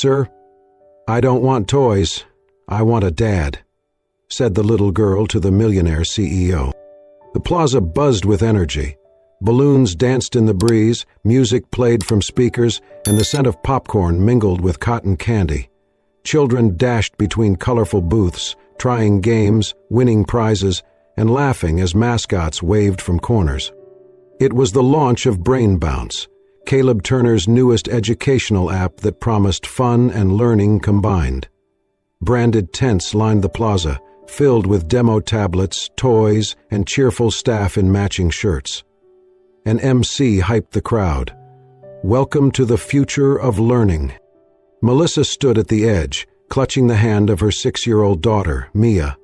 "Sir, I don't want toys. I want a dad," said the little girl to the millionaire CEO. The plaza buzzed with energy. Balloons danced in the breeze, music played from speakers, and the scent of popcorn mingled with cotton candy. Children dashed between colorful booths, trying games, winning prizes, and laughing as mascots waved from corners. It was the launch of Brain Bounce, Caleb Turner's newest educational app that promised fun and learning combined. Branded tents lined the plaza, filled with demo tablets, toys, and cheerful staff in matching shirts. An MC hyped the crowd. "Welcome to the future of learning." Melissa stood at the edge, clutching the hand of her 6-year-old daughter, Mia.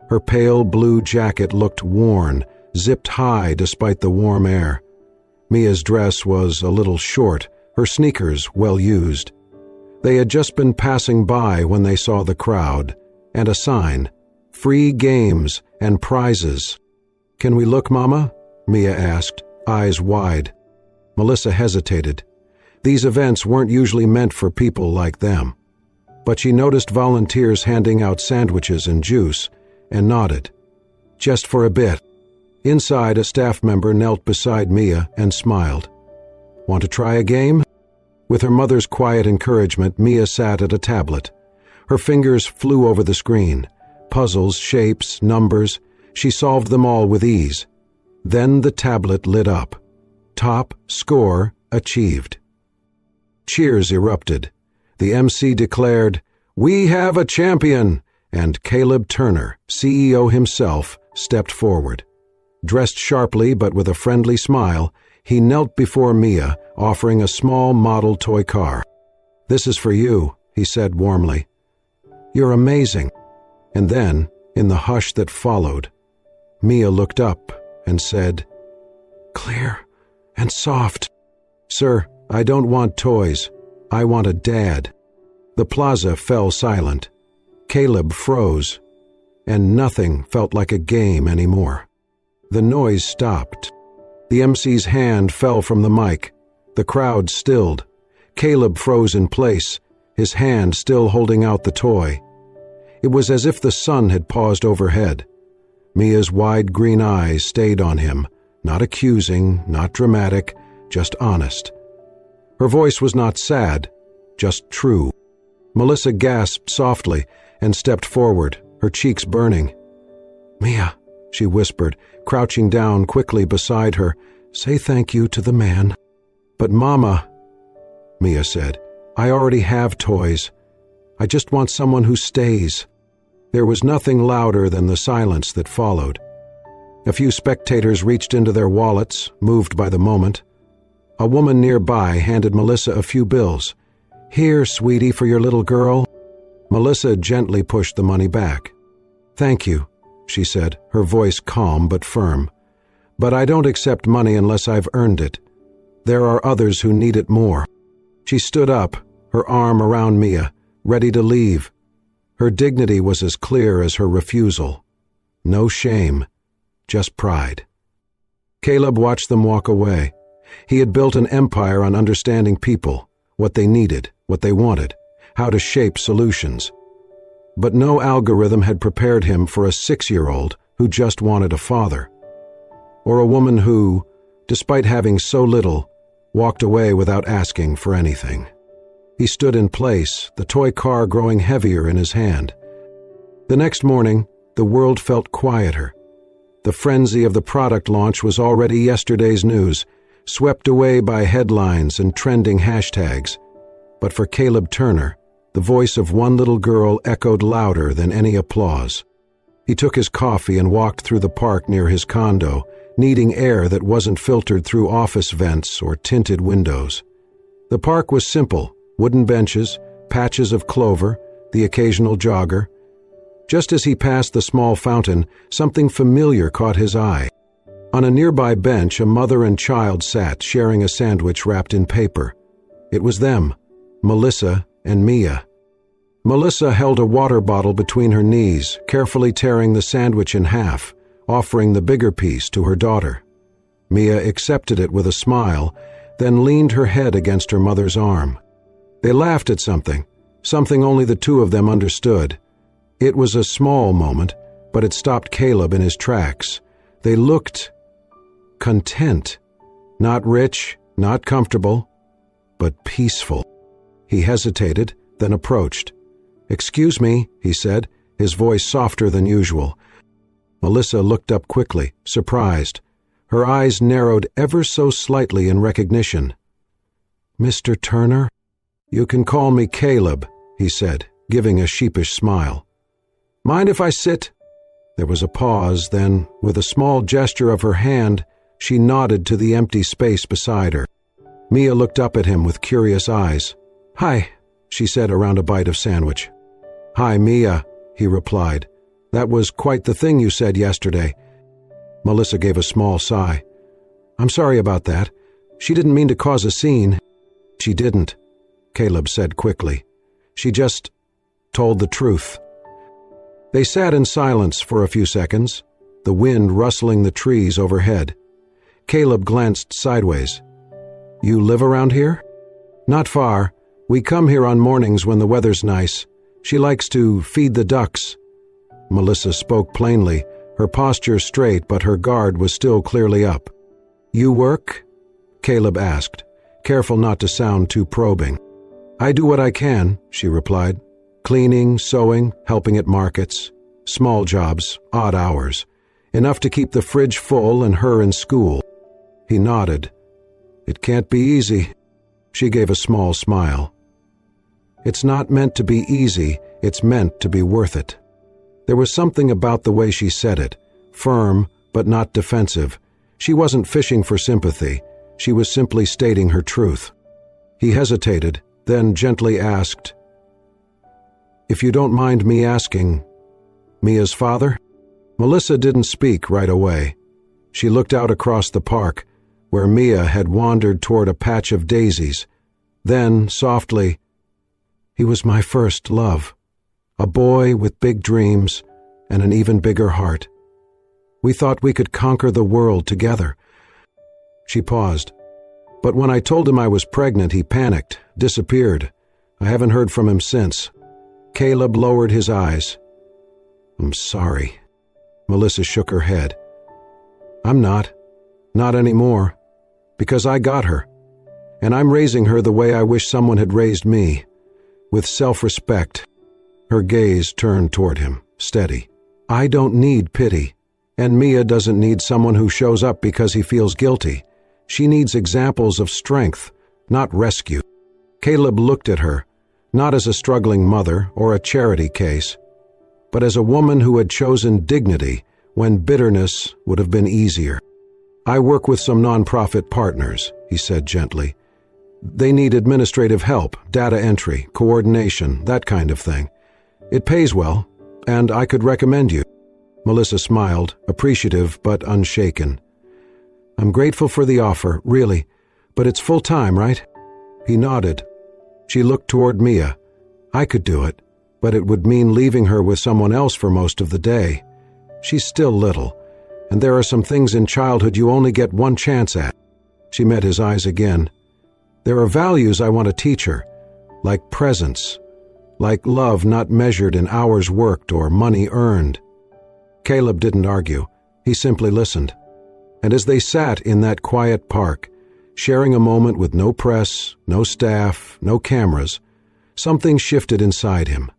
Her pale blue jacket looked worn, zipped high despite the warm air. Mia's dress was a little short, her sneakers well used. They had just been passing by when they saw the crowd, and a sign, "Free games and prizes." "Can we look, Mama?" Mia asked, eyes wide. Melissa hesitated. These events weren't usually meant for people like them. But she noticed volunteers handing out sandwiches and juice, and nodded. "Just for a bit." Inside, a staff member knelt beside Mia and smiled. "Want to try a game?" With her mother's quiet encouragement, Mia sat at a tablet. Her fingers flew over the screen. Puzzles, shapes, numbers. She solved them all with ease. Then the tablet lit up. Top score achieved. Cheers erupted. The MC declared, "We have a champion!" And Caleb Turner, CEO himself, stepped forward. Dressed sharply but with a friendly smile, he knelt before Mia, offering a small model toy car. "This is for you," he said warmly. "You're amazing." And then, in the hush that followed, Mia looked up and said, "Clear and soft." "Sir, I don't want toys. I want a dad." The plaza fell silent. Caleb froze, and nothing felt like a game anymore. The noise stopped. The MC's hand fell from the mic. The crowd stilled. Caleb froze in place, his hand still holding out the toy. It was as if the sun had paused overhead. Mia's wide green eyes stayed on him, not accusing, not dramatic, just honest. Her voice was not sad, just true. Melissa gasped softly and stepped forward, her cheeks burning. "Mia," she whispered, crouching down quickly beside her, "say thank you to the man." "But Mama," Mia said, "I already have toys. I just want someone who stays." There was nothing louder than the silence that followed. A few spectators reached into their wallets, moved by the moment. A woman nearby handed Melissa a few bills. "Here, sweetie, for your little girl." Melissa gently pushed the money back. "Thank you," she said, her voice calm but firm. "But I don't accept money unless I've earned it. There are others who need it more." She stood up, her arm around Mia, ready to leave. Her dignity was as clear as her refusal. No shame, just pride. Caleb watched them walk away. He had built an empire on understanding people, what they needed, what they wanted, how to shape solutions. But no algorithm had prepared him for a 6-year-old who just wanted a father. Or a woman who, despite having so little, walked away without asking for anything. He stood in place, the toy car growing heavier in his hand. The next morning, the world felt quieter. The frenzy of the product launch was already yesterday's news, swept away by headlines and trending hashtags. But for Caleb Turner, the voice of one little girl echoed louder than any applause. He took his coffee and walked through the park near his condo, needing air that wasn't filtered through office vents or tinted windows. The park was simple, wooden benches, patches of clover, the occasional jogger. Just as he passed the small fountain, something familiar caught his eye. On a nearby bench, a mother and child sat, sharing a sandwich wrapped in paper. It was them, Melissa and Mia. Melissa held a water bottle between her knees, carefully tearing the sandwich in half, offering the bigger piece to her daughter. Mia accepted it with a smile, then leaned her head against her mother's arm. They laughed at something only the two of them understood. It was a small moment, but it stopped Caleb in his tracks. They looked content, not rich, not comfortable, but peaceful. He hesitated, then approached. "Excuse me," he said, his voice softer than usual. Melissa looked up quickly, surprised. Her eyes narrowed ever so slightly in recognition. "Mr. Turner?" "You can call me Caleb," he said, giving a sheepish smile. "Mind if I sit?" There was a pause, then, with a small gesture of her hand, she nodded to the empty space beside her. Mia looked up at him with curious eyes. "Hi," she said around a bite of sandwich. "Hi, Mia," he replied. "That was quite the thing you said yesterday." Melissa gave a small sigh. "I'm sorry about that. She didn't mean to cause a scene." "She didn't," Caleb said quickly. "She just told the truth." They sat in silence for a few seconds, the wind rustling the trees overhead. Caleb glanced sideways. "You live around here?" "Not far. We come here on mornings when the weather's nice. She likes to feed the ducks." Melissa spoke plainly, her posture straight, but her guard was still clearly up. "You work?" Caleb asked, careful not to sound too probing. "I do what I can," she replied. "Cleaning, sewing, helping at markets. Small jobs, odd hours. Enough to keep the fridge full and her in school." He nodded. "It can't be easy." She gave a small smile. "It's not meant to be easy, it's meant to be worth it." There was something about the way she said it, firm but not defensive. She wasn't fishing for sympathy, she was simply stating her truth. He hesitated, then gently asked, "If you don't mind me asking, Mia's father?" Melissa didn't speak right away. She looked out across the park, where Mia had wandered toward a patch of daisies. Then, softly, "He was my first love. A boy with big dreams and an even bigger heart. We thought we could conquer the world together." She paused. "But when I told him I was pregnant, he panicked, disappeared. I haven't heard from him since." Caleb lowered his eyes. "I'm sorry." Melissa shook her head. "I'm not. Not anymore. Because I got her. And I'm raising her the way I wish someone had raised me. With self-respect." Her gaze turned toward him, steady. "I don't need pity. And Mia doesn't need someone who shows up because he feels guilty. She needs examples of strength, not rescue." Caleb looked at her, not as a struggling mother or a charity case, but as a woman who had chosen dignity when bitterness would have been easier. "I work with some nonprofit partners," he said gently. "They need administrative help, data entry, coordination, that kind of thing. It pays well, and I could recommend you." Melissa smiled, appreciative but unshaken. "I'm grateful for the offer, really, but it's full-time, right?" He nodded. She looked toward Mia. "I could do it, but it would mean leaving her with someone else for most of the day. She's still little, and there are some things in childhood you only get one chance at." She met his eyes again. "There are values I want to teach her, like presence, like love not measured in hours worked or money earned." Caleb didn't argue. He simply listened. And as they sat in that quiet park, sharing a moment with no press, no staff, no cameras, something shifted inside him.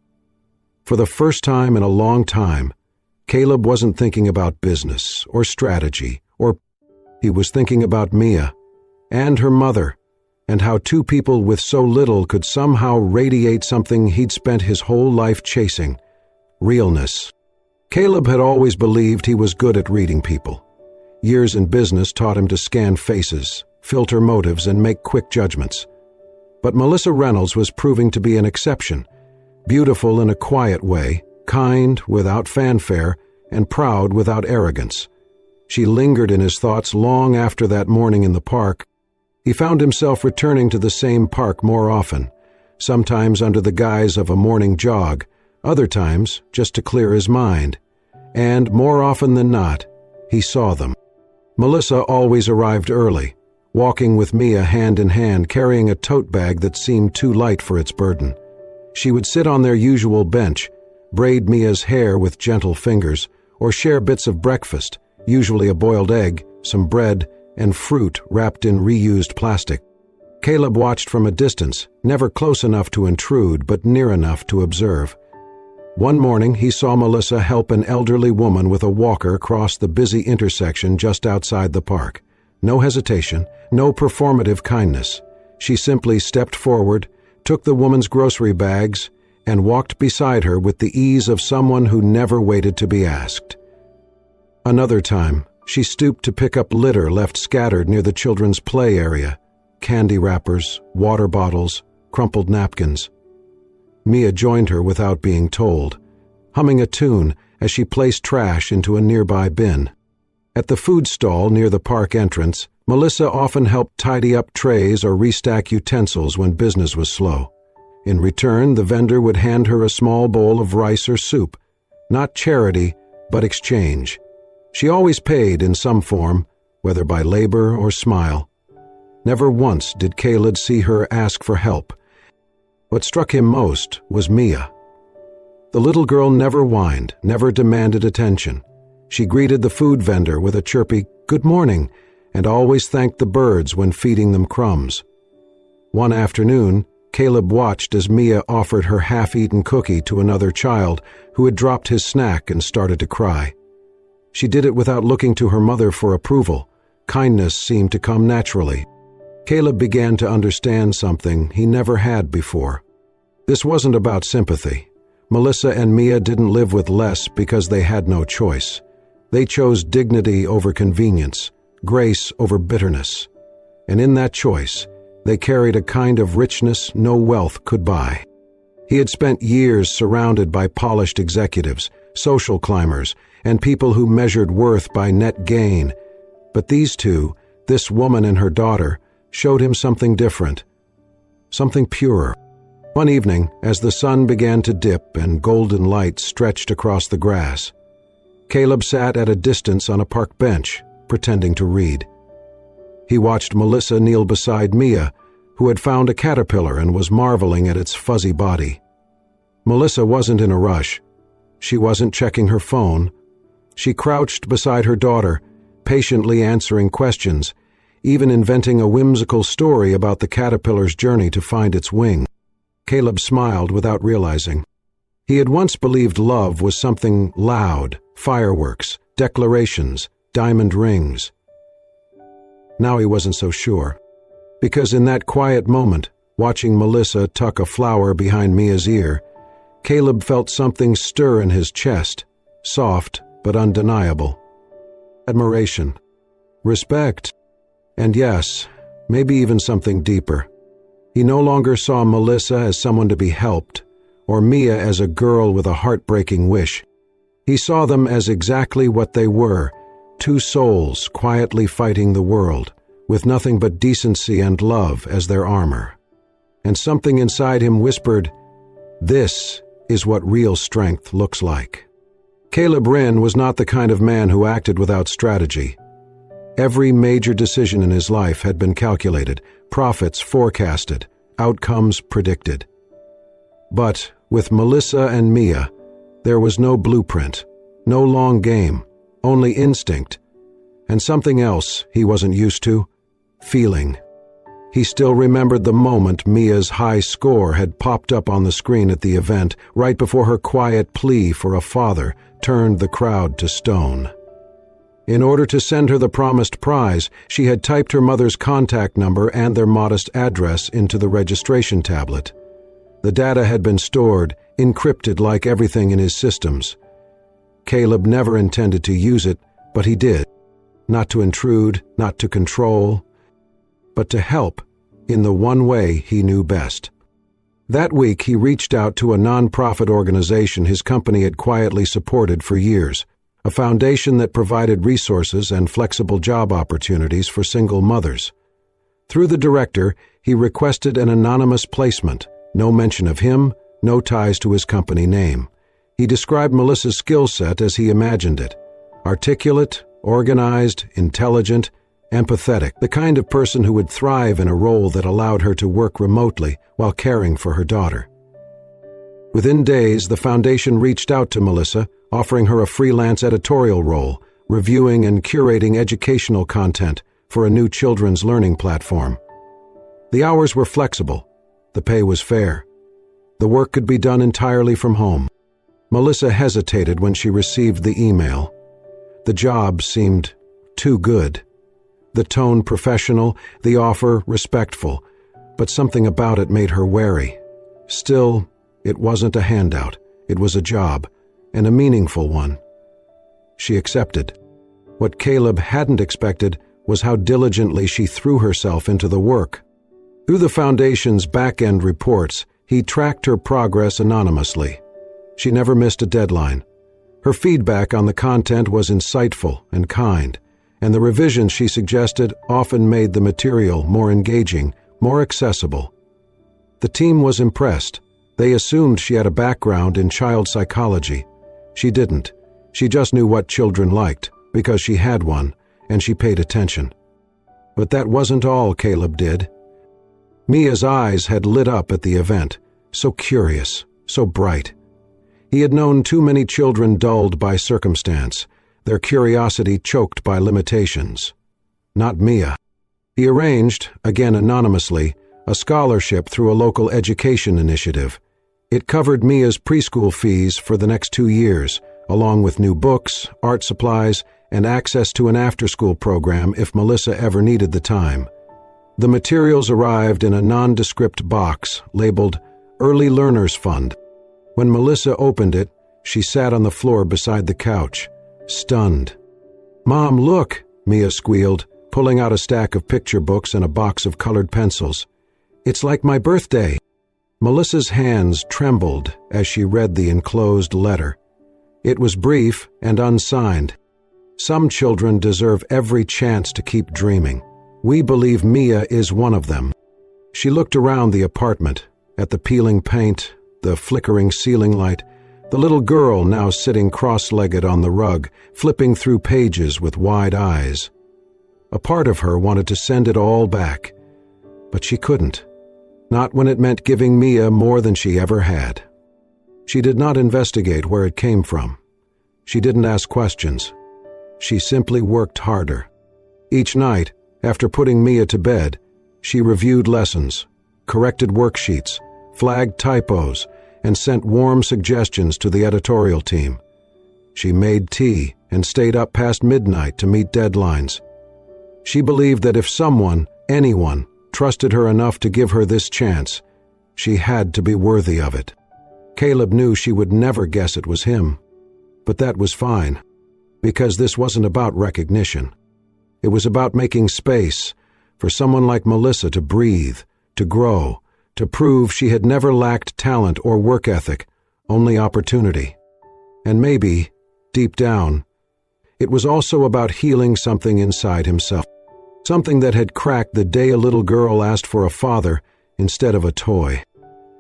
For the first time in a long time, Caleb wasn't thinking about business or strategy, he was thinking about Mia and her mother, and how two people with so little could somehow radiate something he'd spent his whole life chasing: realness. Caleb had always believed he was good at reading people. Years in business taught him to scan faces, filter motives, and make quick judgments. But Melissa Reynolds was proving to be an exception, beautiful in a quiet way, kind without fanfare, and proud without arrogance. She lingered in his thoughts long after that morning in the park. He found himself returning to the same park more often, sometimes under the guise of a morning jog, other times just to clear his mind. And more often than not, he saw them. Melissa always arrived early, walking with Mia hand in hand, carrying a tote bag that seemed too light for its burden. She would sit on their usual bench, braid Mia's hair with gentle fingers, or share bits of breakfast, usually a boiled egg, some bread, and fruit wrapped in reused plastic. Caleb watched from a distance, never close enough to intrude, but near enough to observe. One morning, he saw Melissa help an elderly woman with a walker cross the busy intersection just outside the park. No hesitation, no performative kindness. She simply stepped forward, took the woman's grocery bags, and walked beside her with the ease of someone who never waited to be asked. Another time, she stooped to pick up litter left scattered near the children's play area: candy wrappers, water bottles, crumpled napkins. Mia joined her without being told, humming a tune as she placed trash into a nearby bin. At the food stall near the park entrance, Melissa often helped tidy up trays or restack utensils when business was slow. In return, the vendor would hand her a small bowl of rice or soup, not charity, but exchange. She always paid in some form, whether by labor or smile. Never once did Caleb see her ask for help. What struck him most was Mia. The little girl never whined, never demanded attention. She greeted the food vendor with a chirpy "good morning" and always thanked the birds when feeding them crumbs. One afternoon, Caleb watched as Mia offered her half-eaten cookie to another child who had dropped his snack and started to cry. She did it without looking to her mother for approval. Kindness seemed to come naturally. Caleb began to understand something he never had before. This wasn't about sympathy. Melissa and Mia didn't live with less because they had no choice. They chose dignity over convenience, grace over bitterness. And in that choice, they carried a kind of richness no wealth could buy. He had spent years surrounded by polished executives, social climbers, and people who measured worth by net gain. But these two, this woman and her daughter, showed him something different, something purer. One evening, as the sun began to dip and golden light stretched across the grass, Caleb sat at a distance on a park bench, pretending to read. He watched Melissa kneel beside Mia, who had found a caterpillar and was marveling at its fuzzy body. Melissa wasn't in a rush. She wasn't checking her phone. She crouched beside her daughter, patiently answering questions, even inventing a whimsical story about the caterpillar's journey to find its wing. Caleb smiled without realizing. He had once believed love was something loud, fireworks, declarations, diamond rings. Now he wasn't so sure, because in that quiet moment, watching Melissa tuck a flower behind Mia's ear, Caleb felt something stir in his chest, soft but undeniable. Admiration, respect, and yes, maybe even something deeper. He no longer saw Melissa as someone to be helped, or Mia as a girl with a heartbreaking wish. He saw them as exactly what they were, two souls quietly fighting the world, with nothing but decency and love as their armor. And something inside him whispered, "This is what real strength looks like." Caleb Wren was not the kind of man who acted without strategy. Every major decision in his life had been calculated, profits forecasted, outcomes predicted. But with Melissa and Mia, there was no blueprint, no long game, only instinct, and something else he wasn't used to: feeling. He still remembered the moment Mia's high score had popped up on the screen at the event, right before her quiet plea for a father turned the crowd to stone. In order to send her the promised prize, she had typed her mother's contact number and their modest address into the registration tablet. The data had been stored, encrypted like everything in his systems. Caleb never intended to use it, but he did. Not to intrude, not to control, but to help in the one way he knew best. That week, he reached out to a nonprofit organization his company had quietly supported for years, a foundation that provided resources and flexible job opportunities for single mothers. Through the director, he requested an anonymous placement, no mention of him, no ties to his company name. He described Melissa's skill set as he imagined it: articulate, organized, intelligent, empathetic, the kind of person who would thrive in a role that allowed her to work remotely while caring for her daughter. Within days, the foundation reached out to Melissa, offering her a freelance editorial role, reviewing and curating educational content for a new children's learning platform. The hours were flexible. The pay was fair. The work could be done entirely from home. Melissa hesitated when she received the email. The job seemed too good. The tone professional, the offer respectful, but something about it made her wary. Still, it wasn't a handout. It was a job, and a meaningful one. She accepted. What Caleb hadn't expected was how diligently she threw herself into the work. Through the Foundation's back-end reports, he tracked her progress anonymously. She never missed a deadline. Her feedback on the content was insightful and kind, and the revisions she suggested often made the material more engaging, more accessible. The team was impressed. They assumed she had a background in child psychology. She didn't. She just knew what children liked, because she had one, and she paid attention. But that wasn't all Caleb did. Mia's eyes had lit up at the event, so curious, so bright. He had known too many children dulled by circumstance, their curiosity choked by limitations. Not Mia. He arranged, again anonymously, a scholarship through a local education initiative. It covered Mia's preschool fees for the next 2 years, along with new books, art supplies, and access to an after-school program if Melissa ever needed the time. The materials arrived in a nondescript box labeled Early Learners Fund. When Melissa opened it, she sat on the floor beside the couch, stunned. "Mom, look," Mia squealed, pulling out a stack of picture books and a box of colored pencils. "It's like my birthday." Melissa's hands trembled as she read the enclosed letter. It was brief and unsigned. "Some children deserve every chance to keep dreaming. We believe Mia is one of them." She looked around the apartment, at the peeling paint, the flickering ceiling light, the little girl now sitting cross-legged on the rug, flipping through pages with wide eyes. A part of her wanted to send it all back, but she couldn't. Not when it meant giving Mia more than she ever had. She did not investigate where it came from. She didn't ask questions. She simply worked harder. Each night, after putting Mia to bed, she reviewed lessons, corrected worksheets, flagged typos, and sent warm suggestions to the editorial team. She made tea and stayed up past midnight to meet deadlines. She believed that if someone, anyone, trusted her enough to give her this chance, she had to be worthy of it. Caleb knew she would never guess it was him. But that was fine, because this wasn't about recognition. It was about making space for someone like Melissa to breathe, to grow, to prove she had never lacked talent or work ethic, only opportunity. And maybe, deep down, it was also about healing something inside himself, something that had cracked the day a little girl asked for a father instead of a toy.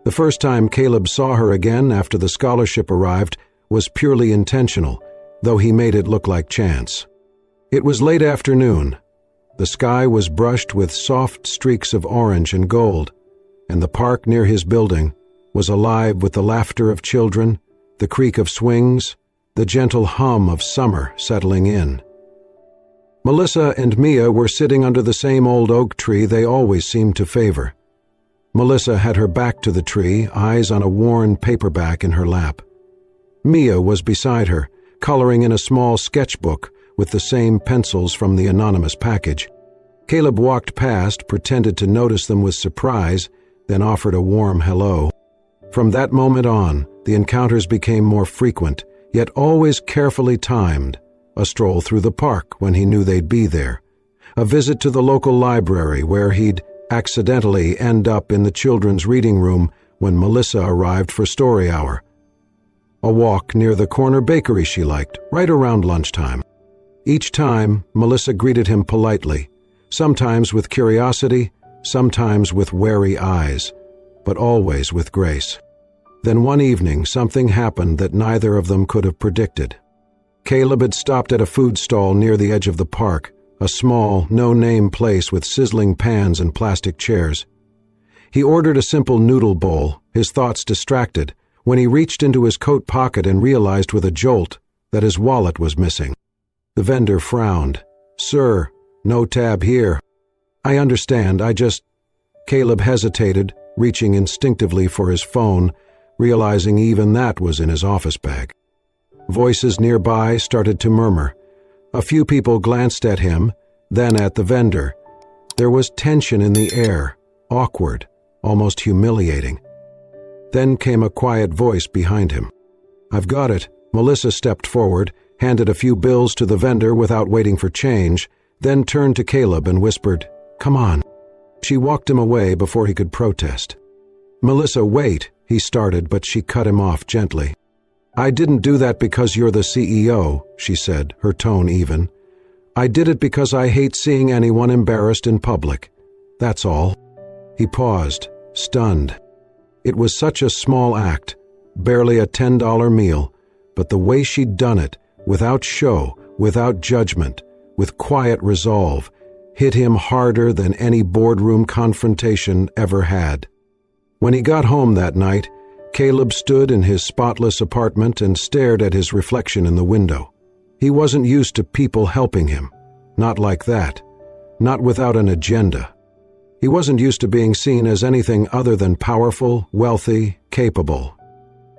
The first time Caleb saw her again after the scholarship arrived was purely intentional, though he made it look like chance. It was late afternoon. The sky was brushed with soft streaks of orange and gold, and the park near his building was alive with the laughter of children, the creak of swings, the gentle hum of summer settling in. Melissa and Mia were sitting under the same old oak tree they always seemed to favor. Melissa had her back to the tree, eyes on a worn paperback in her lap. Mia was beside her, coloring in a small sketchbook with the same pencils from the anonymous package. Caleb walked past, pretended to notice them with surprise, then offered a warm hello. From that moment on, the encounters became more frequent, yet always carefully timed. A stroll through the park when he knew they'd be there. A visit to the local library where he'd accidentally end up in the children's reading room when Melissa arrived for story hour. A walk near the corner bakery she liked, right around lunchtime. Each time, Melissa greeted him politely, sometimes with curiosity, sometimes with wary eyes, but always with grace. Then one evening, something happened that neither of them could have predicted. Caleb had stopped at a food stall near the edge of the park, a small, no-name place with sizzling pans and plastic chairs. He ordered a simple noodle bowl, his thoughts distracted, when he reached into his coat pocket and realized with a jolt that his wallet was missing. The vendor frowned. "Sir, no tab here." "I understand, Caleb hesitated, reaching instinctively for his phone, realizing even that was in his office bag. Voices nearby started to murmur. A few people glanced at him, then at the vendor. There was tension in the air, awkward, almost humiliating. Then came a quiet voice behind him. "I've got it." Melissa stepped forward, handed a few bills to the vendor without waiting for change, then turned to Caleb and whispered, "Come on." She walked him away before he could protest. "Melissa, wait," he started, but she cut him off gently. "I didn't do that because you're the CEO," she said, her tone even. "I did it because I hate seeing anyone embarrassed in public. That's all." He paused, stunned. It was such a small act, barely a $10 meal, but the way she'd done it, without show, without judgment, with quiet resolve, hit him harder than any boardroom confrontation ever had. When he got home that night, Caleb stood in his spotless apartment and stared at his reflection in the window. He wasn't used to people helping him. Not like that. Not without an agenda. He wasn't used to being seen as anything other than powerful, wealthy, capable.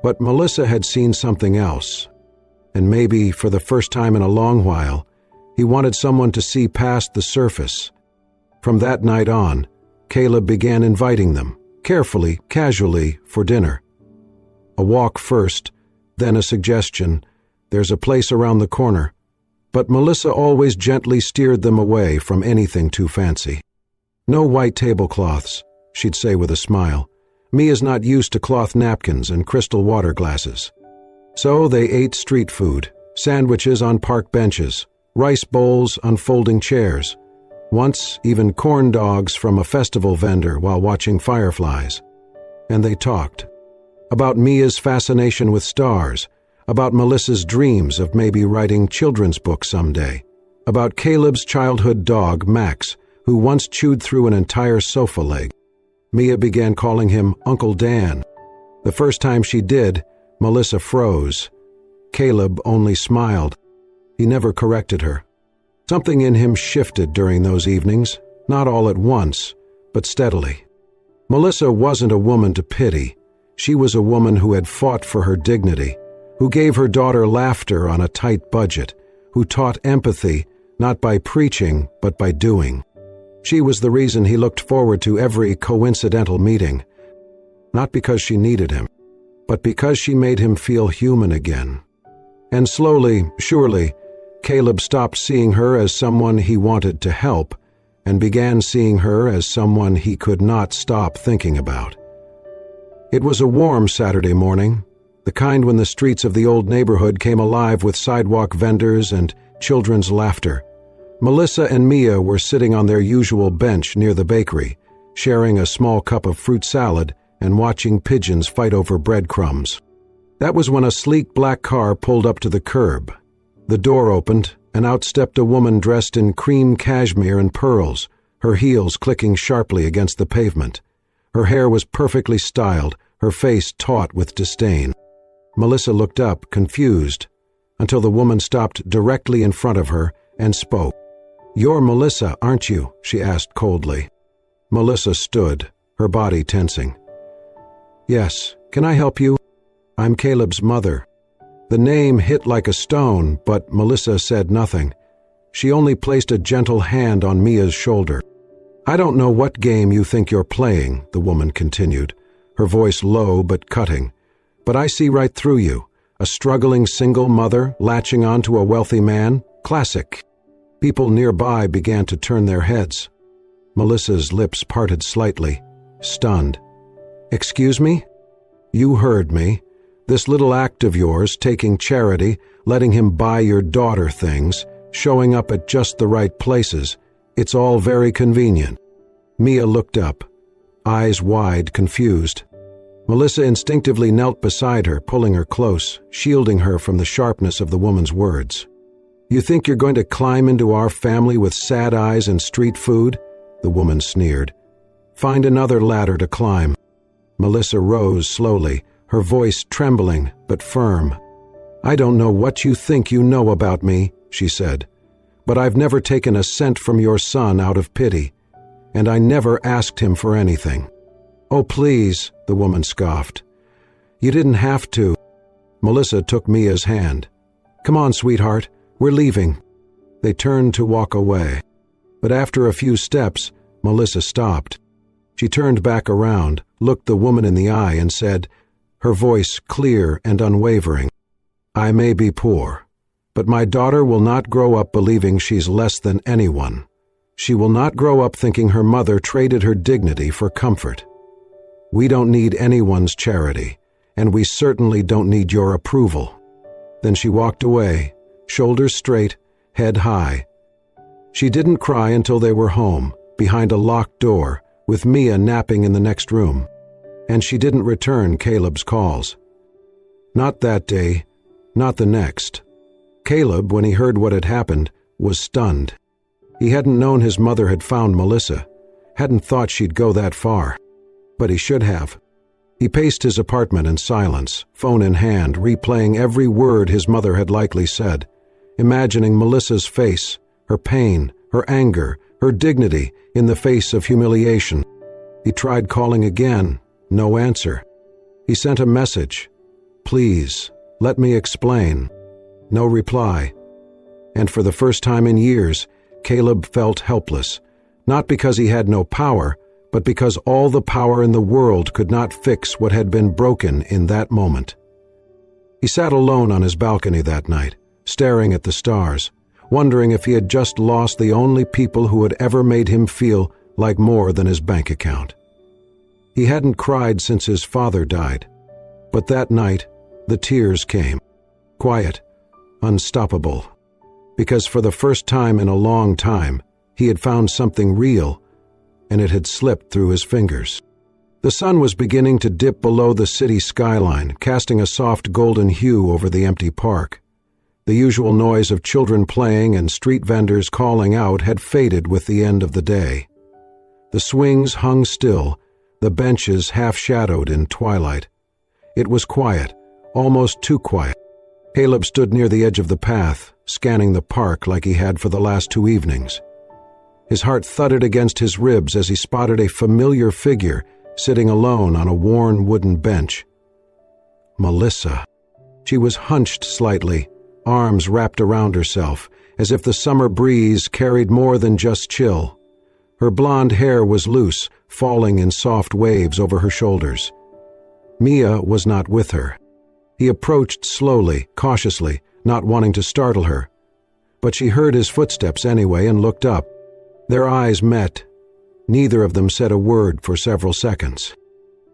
But Melissa had seen something else. And maybe, for the first time in a long while, he wanted someone to see past the surface. From that night on, Caleb began inviting them, carefully, casually, for dinner. A walk first, then a suggestion, "There's a place around the corner." But Melissa always gently steered them away from anything too fancy. "No white tablecloths," she'd say with a smile. "Mia's not used to cloth napkins and crystal water glasses." So they ate street food, sandwiches on park benches, rice bowls on folding chairs, once even corn dogs from a festival vendor while watching fireflies. And they talked. About Mia's fascination with stars, about Melissa's dreams of maybe writing children's books someday, about Caleb's childhood dog, Max, who once chewed through an entire sofa leg. Mia began calling him Uncle Dan. The first time she did, Melissa froze. Caleb only smiled. He never corrected her. Something in him shifted during those evenings, not all at once, but steadily. Melissa wasn't a woman to pity. She was a woman who had fought for her dignity, who gave her daughter laughter on a tight budget, who taught empathy not by preaching but by doing. She was the reason he looked forward to every coincidental meeting, not because she needed him, but because she made him feel human again. And slowly, surely, Caleb stopped seeing her as someone he wanted to help and began seeing her as someone he could not stop thinking about. It was a warm Saturday morning, the kind when the streets of the old neighborhood came alive with sidewalk vendors and children's laughter. Melissa and Mia were sitting on their usual bench near the bakery, sharing a small cup of fruit salad and watching pigeons fight over breadcrumbs. That was when a sleek black car pulled up to the curb. The door opened, and out stepped a woman dressed in cream cashmere and pearls, her heels clicking sharply against the pavement. Her hair was perfectly styled, her face taut with disdain. Melissa looked up, confused, until the woman stopped directly in front of her and spoke. "You're Melissa, aren't you?" she asked coldly. Melissa stood, her body tensing. "Yes, can I help you? I'm Caleb's mother." The name hit like a stone, but Melissa said nothing. She only placed a gentle hand on Mia's shoulder. "I don't know what game you think you're playing," the woman continued, her voice low but cutting. "But I see right through you. A struggling single mother latching on to a wealthy man. Classic." People nearby began to turn their heads. Melissa's lips parted slightly, stunned. "Excuse me?" "You heard me. This little act of yours, taking charity, letting him buy your daughter things, showing up at just the right places, it's all very convenient." Mia looked up, eyes wide, confused. Melissa instinctively knelt beside her, pulling her close, shielding her from the sharpness of the woman's words. You think you're going to climb into our family with sad eyes and street food? The woman sneered. Find another ladder to climb. Melissa rose slowly, her voice trembling but firm. I don't know what you think you know about me, she said, but I've never taken a cent from your son out of pity, and I never asked him for anything. Oh, please, the woman scoffed. You didn't have to. Melissa took Mia's hand. Come on, sweetheart, we're leaving. They turned to walk away, but after a few steps, Melissa stopped. She turned back around, looked the woman in the eye, and said, her voice clear and unwavering, I may be poor, but my daughter will not grow up believing she's less than anyone. She will not grow up thinking her mother traded her dignity for comfort. We don't need anyone's charity, and we certainly don't need your approval. Then she walked away, shoulders straight, head high. She didn't cry until they were home, behind a locked door, with Mia napping in the next room. And she didn't return Caleb's calls. Not that day, not the next. Caleb, when he heard what had happened, was stunned. He hadn't known his mother had found Melissa, hadn't thought she'd go that far. But he should have. He paced his apartment in silence, phone in hand, replaying every word his mother had likely said, imagining Melissa's face, her pain, her anger, her dignity in the face of humiliation. He tried calling again, no answer. He sent a message, please, let me explain. No reply. And for the first time in years, Caleb felt helpless, not because he had no power, but because all the power in the world could not fix what had been broken in that moment. He sat alone on his balcony that night, staring at the stars, wondering if he had just lost the only people who had ever made him feel like more than his bank account. He hadn't cried since his father died, but that night the tears came, quiet, unstoppable, because for the first time in a long time he had found something real, and it had slipped through his fingers. The sun was beginning to dip below the city skyline, casting a soft golden hue over the empty park. The usual noise of children playing and street vendors calling out had faded with the end of the day. The swings hung still, the benches half-shadowed in twilight. It was quiet, almost too quiet. Caleb stood near the edge of the path, scanning the park like he had for the last 2 evenings. His heart thudded against his ribs as he spotted a familiar figure sitting alone on a worn wooden bench. Melissa. She was hunched slightly, arms wrapped around herself, as if the summer breeze carried more than just chill. Her blonde hair was loose, falling in soft waves over her shoulders. Mia was not with her. He approached slowly, cautiously, not wanting to startle her. But she heard his footsteps anyway and looked up. Their eyes met. Neither of them said a word for several seconds.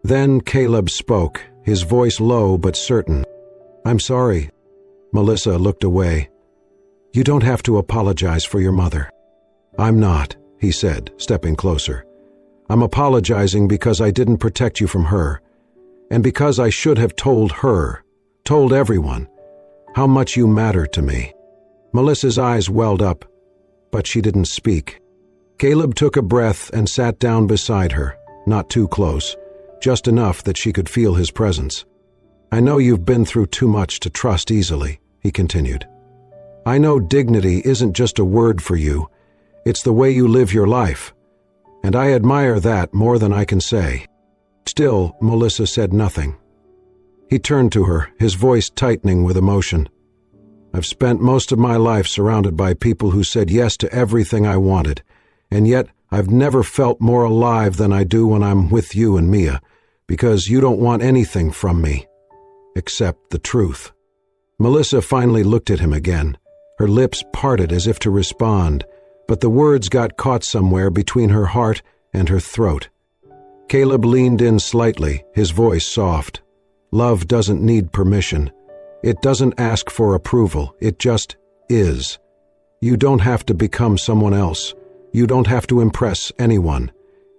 Then Caleb spoke, his voice low but certain. I'm sorry. Melissa looked away. You don't have to apologize for your mother. I'm not, he said, stepping closer. I'm apologizing because I didn't protect you from her, and because I should have told her, told everyone, how much you matter to me. Melissa's eyes welled up, but she didn't speak. Caleb took a breath and sat down beside her, not too close, just enough that she could feel his presence. I know you've been through too much to trust easily, he continued. I know dignity isn't just a word for you, it's the way you live your life, and I admire that more than I can say. Still, Melissa said nothing. He turned to her, his voice tightening with emotion. I've spent most of my life surrounded by people who said yes to everything I wanted, and yet I've never felt more alive than I do when I'm with you and Mia, because you don't want anything from me, except the truth. Melissa finally looked at him again. Her lips parted as if to respond, but the words got caught somewhere between her heart and her throat. Caleb leaned in slightly, his voice soft. Love doesn't need permission. It doesn't ask for approval. It just is. You don't have to become someone else. You don't have to impress anyone.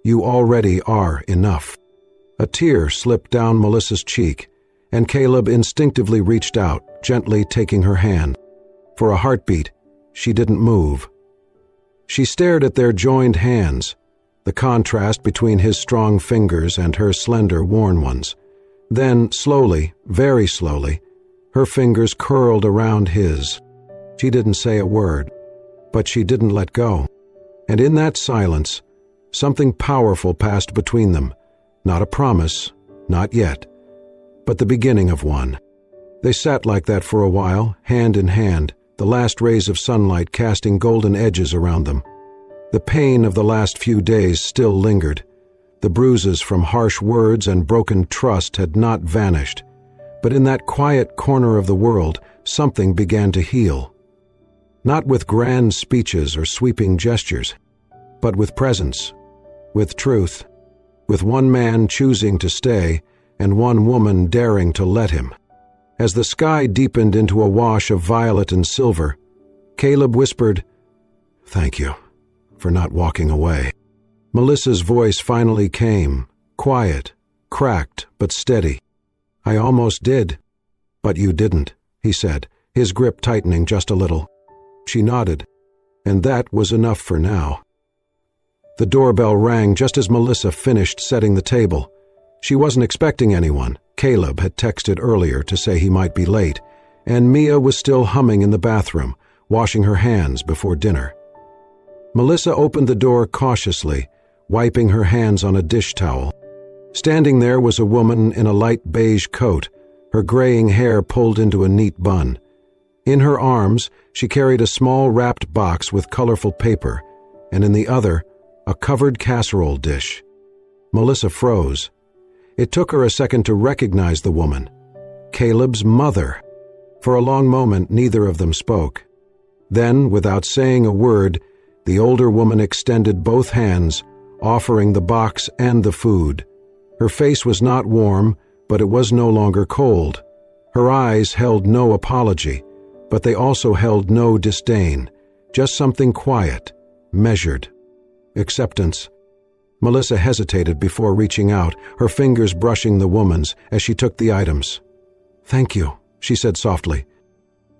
You already are enough. A tear slipped down Melissa's cheek, and Caleb instinctively reached out, gently taking her hand. For a heartbeat, she didn't move. She stared at their joined hands, the contrast between his strong fingers and her slender, worn ones. Then, slowly, very slowly, her fingers curled around his. She didn't say a word, but she didn't let go. And in that silence, something powerful passed between them. Not a promise, not yet, but the beginning of one. They sat like that for a while, hand in hand, the last rays of sunlight casting golden edges around them. The pain of the last few days still lingered. The bruises from harsh words and broken trust had not vanished. But in that quiet corner of the world, something began to heal. Not with grand speeches or sweeping gestures, but with presence, with truth, with one man choosing to stay and one woman daring to let him. As the sky deepened into a wash of violet and silver, Caleb whispered, "Thank you for not walking away." Melissa's voice finally came, quiet, cracked, but steady. "I almost did." "But you didn't," he said, his grip tightening just a little. She nodded, and that was enough for now. The doorbell rang just as Melissa finished setting the table. She wasn't expecting anyone. Caleb had texted earlier to say he might be late, and Mia was still humming in the bathroom, washing her hands before dinner. Melissa opened the door cautiously, wiping her hands on a dish towel. Standing there was a woman in a light beige coat, her graying hair pulled into a neat bun. In her arms, she carried a small wrapped box with colorful paper, and in the other, a covered casserole dish. Melissa froze. It took her a second to recognize the woman. Caleb's mother. For a long moment, neither of them spoke. Then, without saying a word, the older woman extended both hands, offering the box and the food. Her face was not warm, but it was no longer cold. Her eyes held no apology, but they also held no disdain, just something quiet, measured. Acceptance. Melissa hesitated before reaching out, her fingers brushing the woman's as she took the items. "Thank you," she said softly.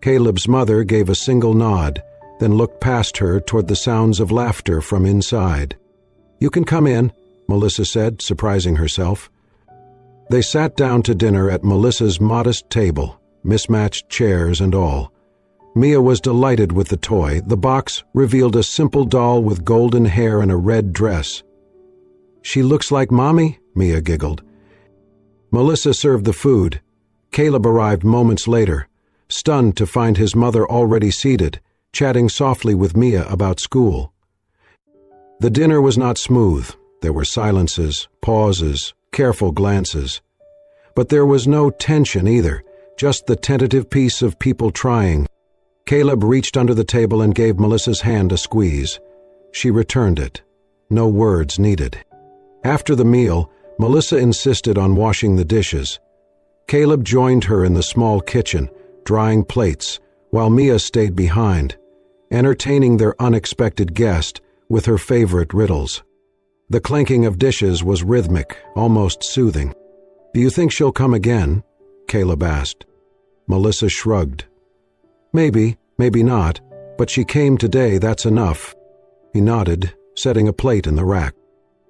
Caleb's mother gave a single nod, then looked past her toward the sounds of laughter from inside. "You can come in," Melissa said, surprising herself. They sat down to dinner at Melissa's modest table, mismatched chairs and all. Mia was delighted with the toy. The box revealed a simple doll with golden hair and a red dress. "She looks like Mommy," Mia giggled. Melissa served the food. Caleb arrived moments later, stunned to find his mother already seated, chatting softly with Mia about school. The dinner was not smooth. There were silences, pauses, careful glances. But there was no tension either, just the tentative peace of people trying. Caleb reached under the table and gave Melissa's hand a squeeze. She returned it. No words needed. After the meal, Melissa insisted on washing the dishes. Caleb joined her in the small kitchen, drying plates, while Mia stayed behind, entertaining their unexpected guest with her favorite riddles. The clanking of dishes was rhythmic, almost soothing. "Do you think she'll come again?" Caleb asked. Melissa shrugged. "Maybe, maybe not, but she came today, that's enough." He nodded, setting a plate in the rack.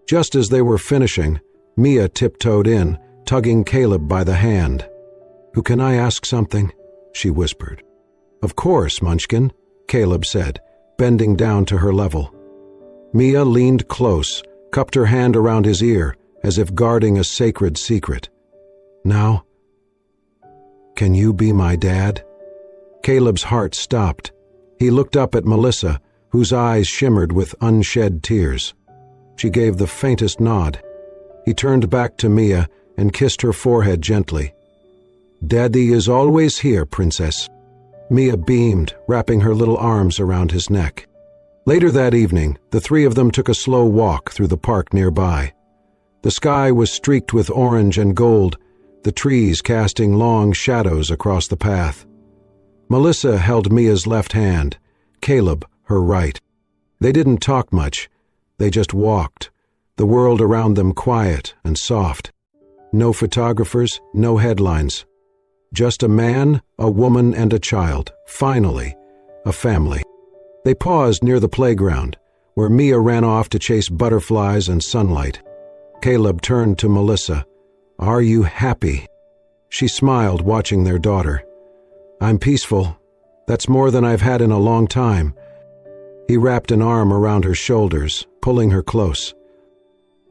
Just as they were finishing, Mia tiptoed in, tugging Caleb by the hand. "Who can I ask something?" she whispered. "Of course, Munchkin," Caleb said, bending down to her level. Mia leaned close, cupped her hand around his ear, as if guarding a sacred secret. "Now, can you be my dad?" Caleb's heart stopped. He looked up at Melissa, whose eyes shimmered with unshed tears. She gave the faintest nod. He turned back to Mia and kissed her forehead gently. "Daddy is always here, Princess." Mia beamed, wrapping her little arms around his neck. Later that evening, the three of them took a slow walk through the park nearby. The sky was streaked with orange and gold, the trees casting long shadows across the path. Melissa held Mia's left hand, Caleb her right. They didn't talk much. They just walked, the world around them quiet and soft. No photographers, no headlines. Just a man, a woman, and a child. Finally, a family. They paused near the playground, where Mia ran off to chase butterflies and sunlight. Caleb turned to Melissa. "Are you happy?" She smiled, watching their daughter. "I'm peaceful. That's more than I've had in a long time." He wrapped an arm around her shoulders, pulling her close.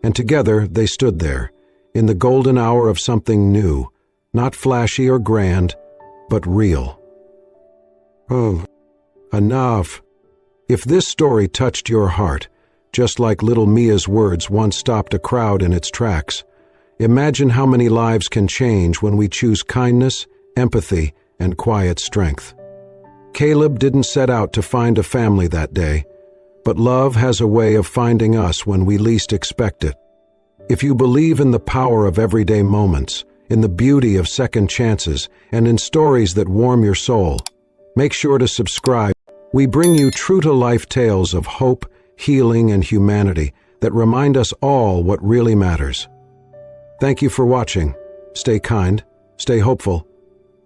And together they stood there, in the golden hour of something new, not flashy or grand, but real. Oh, enough. If this story touched your heart, just like little Mia's words once stopped a crowd in its tracks, imagine how many lives can change when we choose kindness, empathy, and quiet strength. Caleb didn't set out to find a family that day, but love has a way of finding us when we least expect it. If you believe in the power of everyday moments, in the beauty of second chances, and in stories that warm your soul, make sure to subscribe. We bring you true-to-life tales of hope, healing, and humanity that remind us all what really matters. Thank you for watching. Stay kind, stay hopeful,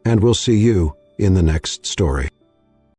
and we'll see you in the next story.